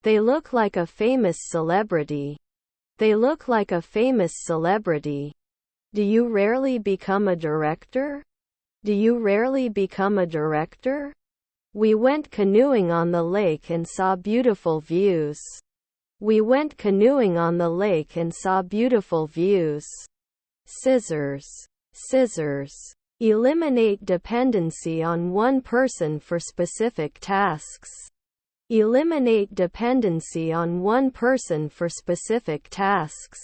They look like a famous celebrity. They look like a famous celebrity. Do you rarely become a director? Do you rarely become a director? We went canoeing on the lake and saw beautiful views. We went canoeing on the lake and saw beautiful views. Scissors. Scissors. Eliminate dependency on one person for specific tasks. Eliminate dependency on one person for specific tasks.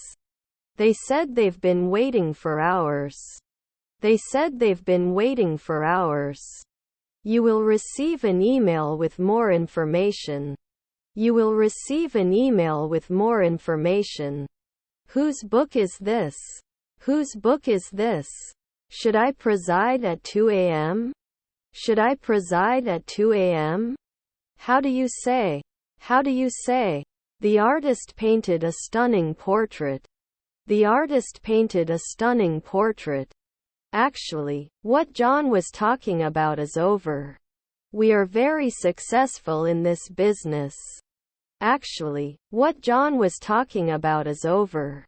They said they've been waiting for hours. They said they've been waiting for hours. You will receive an email with more information. You will receive an email with more information. Whose book is this? Whose book is this? Should I preside at 2 a.m.? Should I preside at 2 a.m.? How do you say? How do you say? The artist painted a stunning portrait. The artist painted a stunning portrait. Actually, what John was talking about is over. We are very successful in this business. Actually, what John was talking about is over.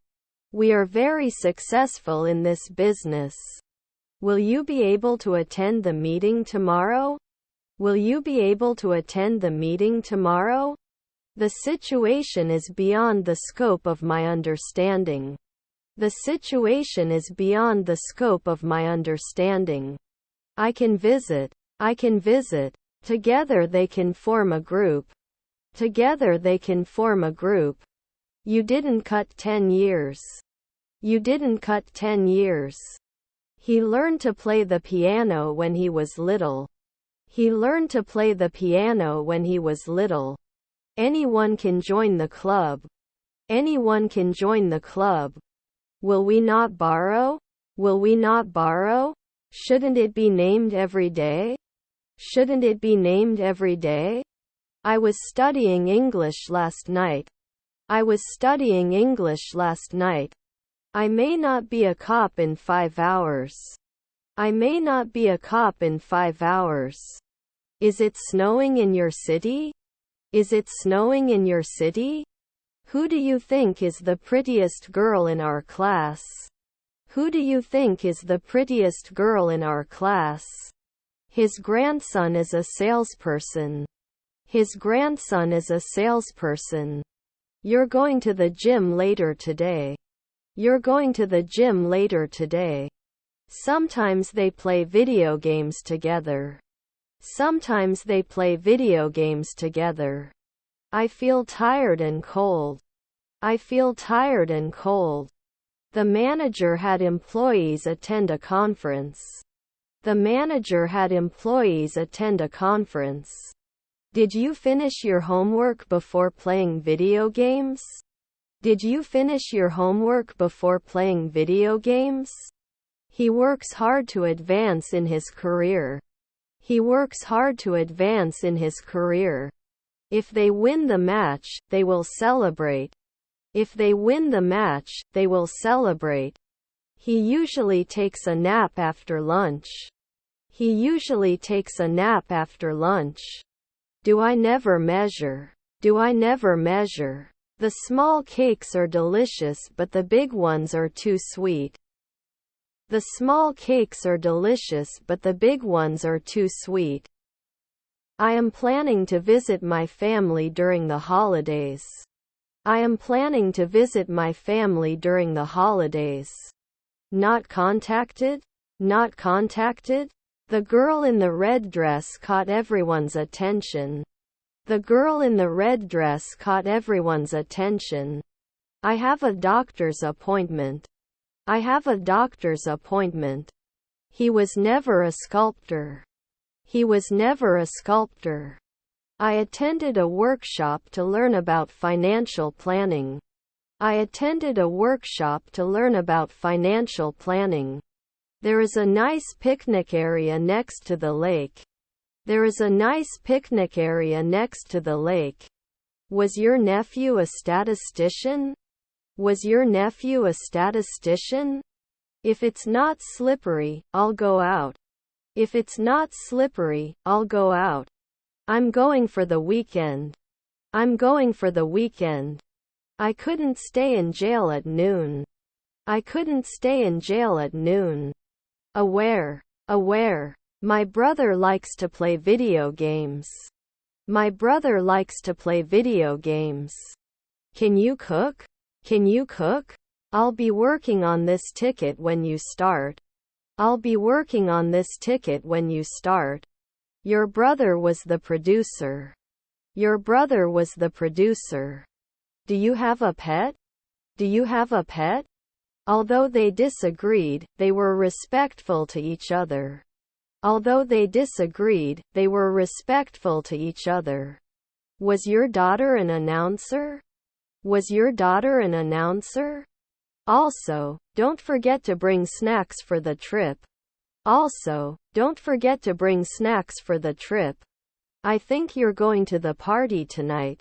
We are very successful in this business. Will you be able to attend the meeting tomorrow? Will you be able to attend the meeting tomorrow? The situation is beyond the scope of my understanding. The situation is beyond the scope of my understanding. I can visit. I can visit. Together they can form a group. Together they can form a group. You didn't cut 10 years. You didn't cut 10 years. He learned to play the piano when he was little. He learned to play the piano when he was little. Anyone can join the club. Anyone can join the club. Will we not borrow? Will we not borrow? Shouldn't it be named every day? Shouldn't it be named every day? I was studying English last night. I was studying English last night. I may not be a cop in 5 hours. I may not be a cop in 5 hours. Is it snowing in your city? Is it snowing in your city? Who do you think is the prettiest girl in our class? Who do you think is the prettiest girl in our class? His grandson is a salesperson. His grandson is a salesperson. You're going to the gym later today. You're going to the gym later today. Sometimes they play video games together. Sometimes they play video games together. I feel tired and cold. I feel tired and cold. The manager had employees attend a conference. The manager had employees attend a conference. Did you finish your homework before playing video games? Did you finish your homework before playing video games? He works hard to advance in his career. He works hard to advance in his career. If they win the match, they will celebrate. If they win the match, they will celebrate. He usually takes a nap after lunch. He usually takes a nap after lunch. Do I never measure? Do I never measure? The small cakes are delicious, but the big ones are too sweet. The small cakes are delicious, but the big ones are too sweet. I am planning to visit my family during the holidays. I am planning to visit my family during the holidays. Not contacted? Not contacted? The girl in the red dress caught everyone's attention. The girl in the red dress caught everyone's attention. I have a doctor's appointment. I have a doctor's appointment. He was never a sculptor. He was never a sculptor. I attended a workshop to learn about financial planning. I attended a workshop to learn about financial planning. There is a nice picnic area next to the lake. There is a nice picnic area next to the lake. Was your nephew a statistician? Was your nephew a statistician? If it's not slippery, I'll go out. If it's not slippery, I'll go out. I'm going for the weekend. I'm going for the weekend. I couldn't stay in jail at noon. I couldn't stay in jail at noon. Aware. Aware. My brother likes to play video games. My brother likes to play video games. Can you cook? Can you cook? I'll be working on this ticket when you start. I'll be working on this ticket when you start. Your brother was the producer. Your brother was the producer. Do you have a pet? Do you have a pet? Although they disagreed, they were respectful to each other. Although they disagreed, they were respectful to each other. Was your daughter an announcer? Was your daughter an announcer? Also, don't forget to bring snacks for the trip. Also, don't forget to bring snacks for the trip. I think you're going to the party tonight.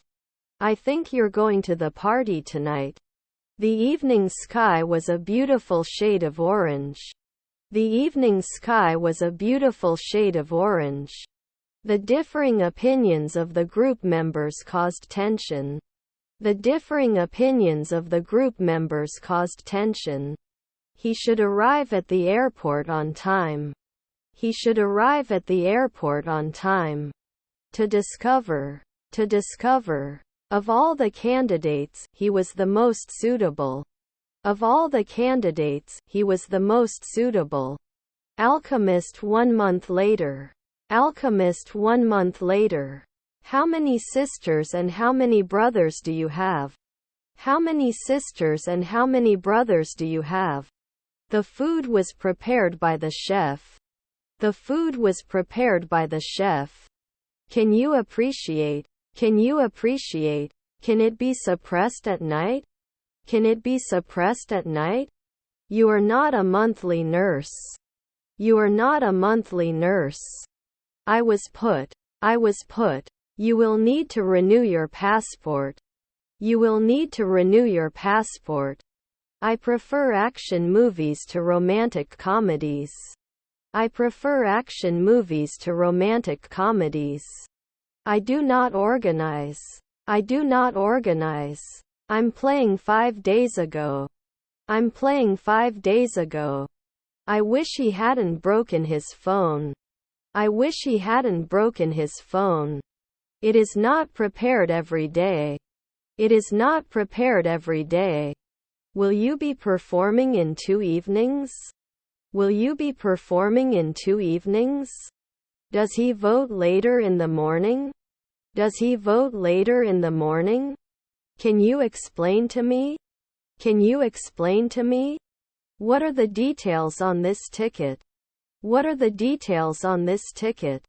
I think you're going to the party tonight. The evening sky was a beautiful shade of orange. The evening sky was a beautiful shade of orange. The differing opinions of the group members caused tension. The differing opinions of the group members caused tension. He should arrive at the airport on time. He should arrive at the airport on time. To discover. To discover. Of all the candidates, he was the most suitable. Of all the candidates, he was the most suitable. Alchemist 1 month later. Alchemist 1 month later. How many sisters and how many brothers do you have? How many sisters and how many brothers do you have? The food was prepared by the chef. The food was prepared by the chef. Can you appreciate? Can you appreciate? Can it be suppressed at night? Can it be suppressed at night? You are not a monthly nurse. You are not a monthly nurse. I was put. I was put. You will need to renew your passport. You will need to renew your passport. I prefer action movies to romantic comedies. I prefer action movies to romantic comedies. I do not organize. I do not organize. I'm playing 5 days ago. I'm playing 5 days ago. I wish he hadn't broken his phone. I wish he hadn't broken his phone. It is not prepared every day. It is not prepared every day. Will you be performing in 2 evenings? Will you be performing in 2 evenings? Does he vote later in the morning? Does he vote later in the morning? Can you explain to me? Can you explain to me? What are the details on this ticket? What are the details on this ticket?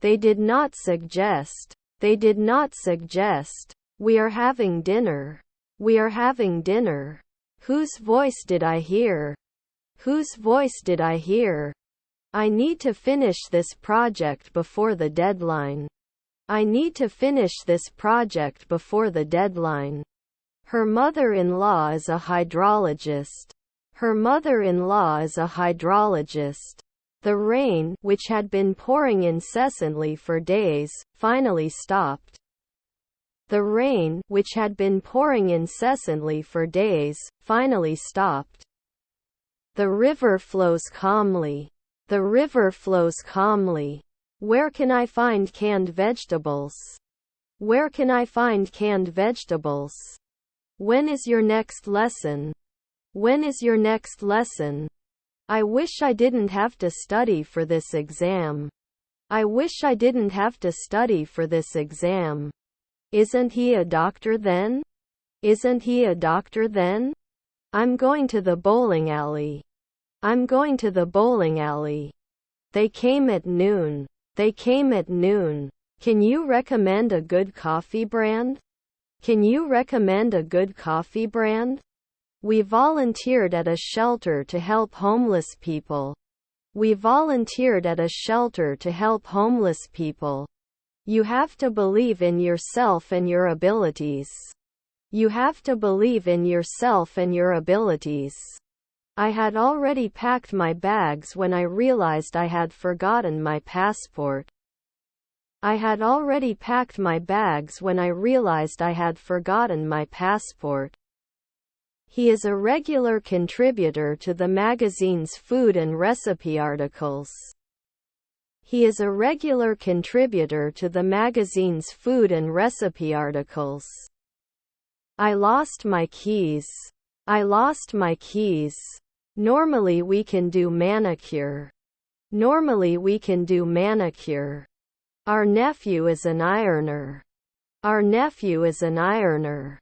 They did not suggest. They did not suggest. We are having dinner. We are having dinner. Whose voice did I hear? Whose voice did I hear? I need to finish this project before the deadline. I need to finish this project before the deadline. Her mother-in-law is a hydrologist. Her mother-in-law is a hydrologist. The rain, which had been pouring incessantly for days, finally stopped. The rain, which had been pouring incessantly for days, finally stopped. The river flows calmly. The river flows calmly. Where can I find canned vegetables? Where can I find canned vegetables? When is your next lesson? When is your next lesson? I wish I didn't have to study for this exam. I wish I didn't have to study for this exam. Isn't he a doctor then? Isn't he a doctor then? I'm going to the bowling alley. I'm going to the bowling alley. They came at noon. They came at noon. Can you recommend a good coffee brand? Can you recommend a good coffee brand? We volunteered at a shelter to help homeless people. We volunteered at a shelter to help homeless people. You have to believe in yourself and your abilities. You have to believe in yourself and your abilities. I had already packed my bags when I realized I had forgotten my passport. I had already packed my bags when I realized I had forgotten my passport. He is a regular contributor to the magazine's food and recipe articles. He is a regular contributor to the magazine's food and recipe articles. I lost my keys. I lost my keys. Normally we can do manicure. Normally we can do manicure. Our nephew is an ironer. Our nephew is an ironer.